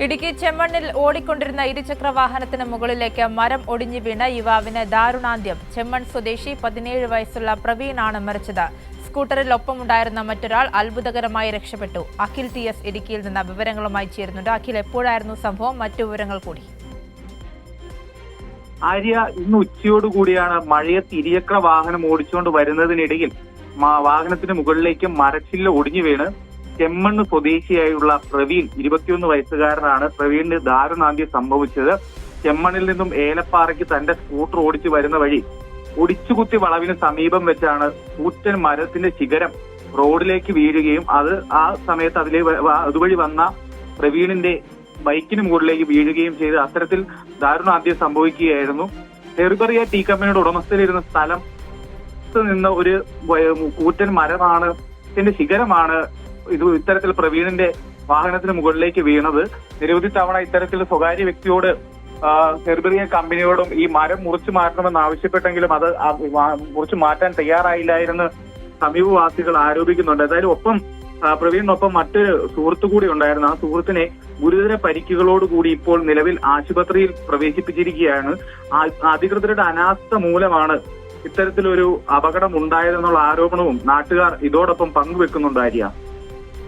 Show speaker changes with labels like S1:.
S1: ഇടുക്കി ചെമ്മണ്ണിൽ ഓടിക്കൊണ്ടിരുന്ന ഇരുചക്ര വാഹനത്തിന് മുകളിലേക്ക് മരം ഒടിഞ്ഞു വീണ യുവാവിന് ദാരുണാന്ത്യം. ചെമ്മൺ സ്വദേശി 17 വയസ്സുള്ള പ്രവീണാണ് മരിച്ചത്. സ്കൂട്ടറിൽ ഒപ്പമുണ്ടായിരുന്ന മറ്റൊരാൾ അത്ഭുതകരമായി രക്ഷപ്പെട്ടു. അഖിൽ TS ഇടുക്കിയിൽ നിന്ന് വിവരങ്ങളുമായി ചേരുന്നുണ്ട്. അഖിൽ, എപ്പോഴായിരുന്നു സംഭവം? മറ്റു വിവരങ്ങൾ കൂടി.
S2: ആര്യ, ഇന്ന് ഉച്ചയോടുകൂടിയാണ് മഴയത്ത് ഇരുചക്ര വാഹനം ഓടിച്ചുകൊണ്ട് വരുന്നതിനിടയിൽ വാഹനത്തിന് മുകളിലേക്ക് മരച്ചില്ല ഒടിഞ്ഞു വീണ് ചെമ്മണ്ണ് സ്വദേശിയായുള്ള പ്രവീൺ, 21 വയസ്സുകാരനാണ്. പ്രവീണിന് ദാരുണാന്ത്യം സംഭവിച്ചത്. ചെമ്മണ്ണിൽ നിന്നും ഏലപ്പാറയ്ക്ക് തന്റെ സ്കൂട്ടർ ഓടിച്ചു വരുന്ന വഴി ഒടിച്ചുകുത്തി വളവിന് സമീപം വെച്ചാണ് കൂറ്റൻ മരത്തിന്റെ ശിഖരം റോഡിലേക്ക് വീഴുകയും ആ സമയത്ത് അതുവഴി വന്ന പ്രവീണിന്റെ ബൈക്കിന് മുകളിലേക്ക് വീഴുകയും ചെയ്ത് അത്തരത്തിൽ ദാരുണാന്ത്യം സംഭവിക്കുകയായിരുന്നു. ഹെർബറിയ ടീ കമ്പനിയുടെ ഉടമസ്ഥയിലിരുന്ന സ്ഥലത്ത് നിന്ന് ഒരു കൂറ്റൻ മരമാണ്, ഇതിന്റെ ശിഖരമാണ് ഇത്തരത്തിൽ പ്രവീണിന്റെ വാഹനത്തിന് മുകളിലേക്ക് വീണത്. നിരവധി തവണ ഇത്തരത്തിൽ സ്വകാര്യ വ്യക്തിയോട് ഹെർബറിയ കമ്പനിയോടും ഈ മരം മുറിച്ചു മാറ്റണമെന്ന് ആവശ്യപ്പെട്ടെങ്കിലും അത് മുറിച്ചു മാറ്റാൻ തയ്യാറായില്ലായിരുന്നു സമീപവാസികൾ ആരോപിക്കുന്നുണ്ട്. എന്തായാലും ഒപ്പം പ്രവീണിനൊപ്പം മറ്റൊരു സുഹൃത്തു കൂടി ഉണ്ടായിരുന്നു. ആ സുഹൃത്തിനെ ഗുരുതര പരിക്കുകളോടുകൂടി ഇപ്പോൾ നിലവിൽ ആശുപത്രിയിൽ പ്രവേശിപ്പിച്ചിരിക്കുകയാണ്. അധികൃതരുടെ അനാസ്ഥ മൂലമാണ് ഇത്തരത്തിലൊരു അപകടം ഉണ്ടായതെന്നുള്ള ആരോപണവും നാട്ടുകാർ ഇതോടൊപ്പം പങ്കുവെക്കുന്നുണ്ട്. ആര്യ.